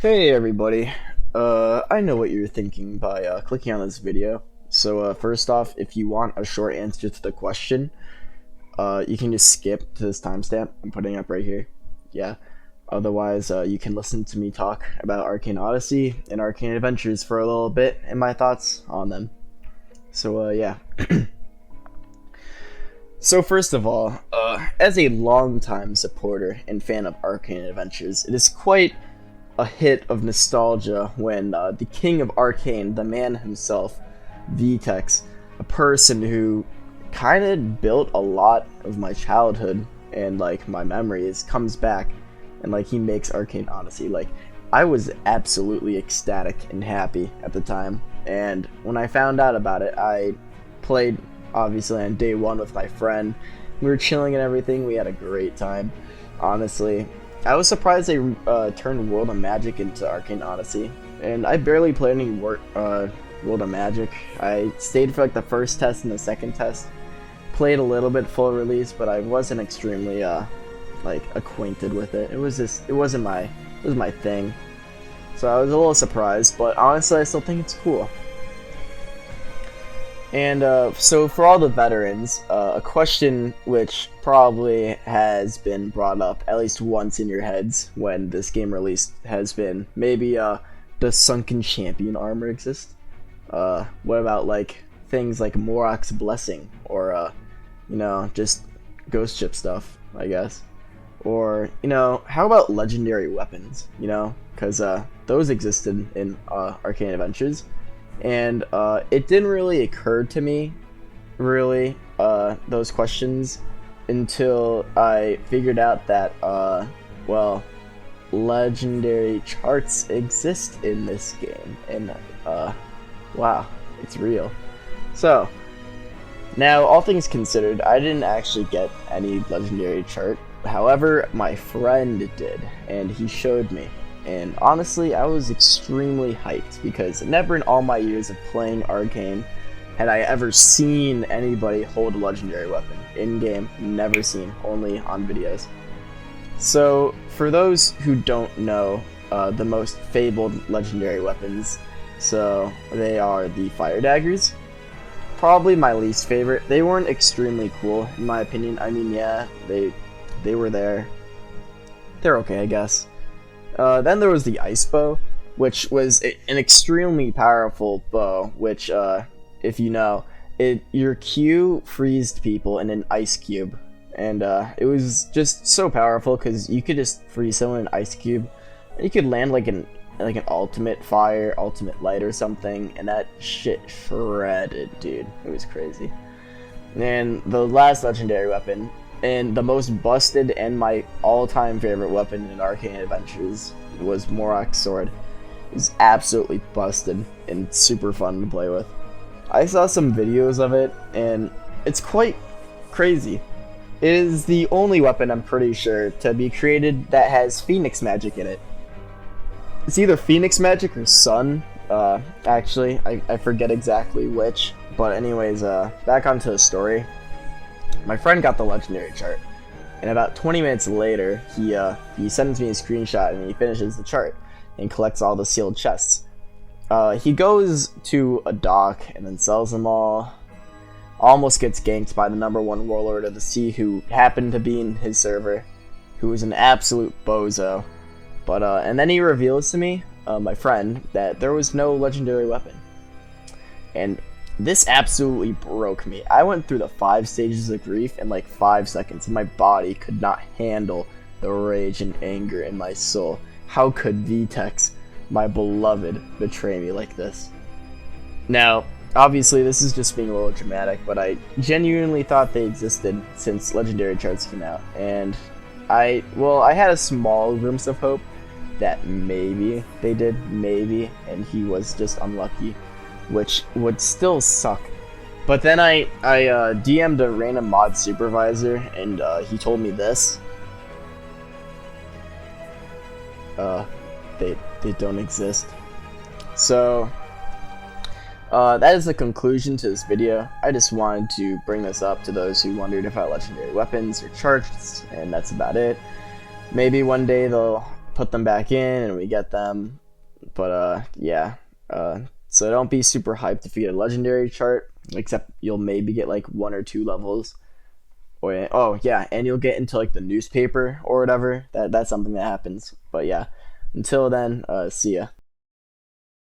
Hey everybody, I know what you're thinking by clicking on this video. So first off, if you want a short answer to the question, you can just skip to this timestamp I'm putting up right here. Yeah. Otherwise, you can listen to me talk about Arcane Odyssey and Arcane Adventures for a little bit and my thoughts on them. So yeah. So first of all, as a longtime supporter and fan of Arcane Adventures, it is quite a hit of nostalgia when the king of Arcane, the man himself, Vtex, a person who kind of built a lot of my childhood and like my memories, comes back and like he makes Arcane Odyssey. Like, I was absolutely ecstatic and happy at the time, and when I found out about it, I played obviously on day one with my friend. We were chilling and everything. We had a great time, honestly. I was surprised they turned World of Magic into Arcane Odyssey, and I barely played any World of Magic. I stayed for like the first test and the second test, played a little bit full release, but I wasn't extremely like acquainted with it. It wasn't my thing, so I was a little surprised. But honestly, I still think it's cool. And so for all the veterans, a question which probably has been brought up at least once in your heads when this game released has been, maybe, does Sunken Champion armor exist? What about like things like Morok's Blessing, or just ghost ship stuff, I guess? Or, how about legendary weapons, because those existed in Arcane Adventures. And it didn't really occur to me, really, those questions until I figured out that, well, legendary charts exist in this game. And, wow, it's real. So, now, all things considered, I didn't actually get any legendary chart. However, my friend did, and he showed me. And honestly, I was extremely hyped because never in all my years of playing Arcane had I ever seen anybody hold a legendary weapon in-game. Never seen, only on videos. So, for those who don't know, the most fabled legendary weapons, so they are the fire daggers. Probably my least favorite. They weren't extremely cool, in my opinion. I mean, yeah, they were there. They're okay, I guess. Then there was the ice bow, which was an extremely powerful bow, which, if you know, your Q freezed people in an ice cube. And it was just so powerful because you could just freeze someone in an ice cube, and you could land like an ultimate fire, ultimate light or something, and that shit shredded, dude. It was crazy. And the last legendary weapon, and the most busted and my all-time favorite weapon in Arcane Adventures, was Morok's sword. It was absolutely busted and super fun to play with. I saw some videos of it, and it's quite crazy. It is the only weapon, I'm pretty sure, to be created that has Phoenix magic in it. It's either Phoenix magic or Sun. Actually, I forget exactly which. But anyways, back onto the story. My friend got the legendary chart, and about 20 minutes later, he sends me a screenshot and he finishes the chart and collects all the sealed chests. He goes to a dock and then sells them all. Almost gets ganked by the #1 warlord of the sea, who happened to be in his server, who was an absolute bozo. But and then he reveals to me, my friend, that there was no legendary weapon, and this absolutely broke me. I went through the 5 stages of grief in like 5 seconds, and my body could not handle the rage and anger in my soul. How could Vtex, my beloved, betray me like this? Now, obviously this is just being a little dramatic, but I genuinely thought they existed since legendary charts came out, and I had a small glimpse of hope that maybe they did, maybe, and he was just unlucky, which would still suck. But then I DM'd a random mod supervisor, and he told me this. They don't exist. So, that is the conclusion to this video. I just wanted to bring this up to those who wondered about legendary weapons or charts, and that's about it. Maybe one day they'll put them back in and we get them. But yeah. So don't be super hyped if you get a legendary chart, except you'll maybe get like 1 or 2 levels. Or oh yeah, and you'll get into like the newspaper or whatever. That's something that happens. But yeah, until then, see ya.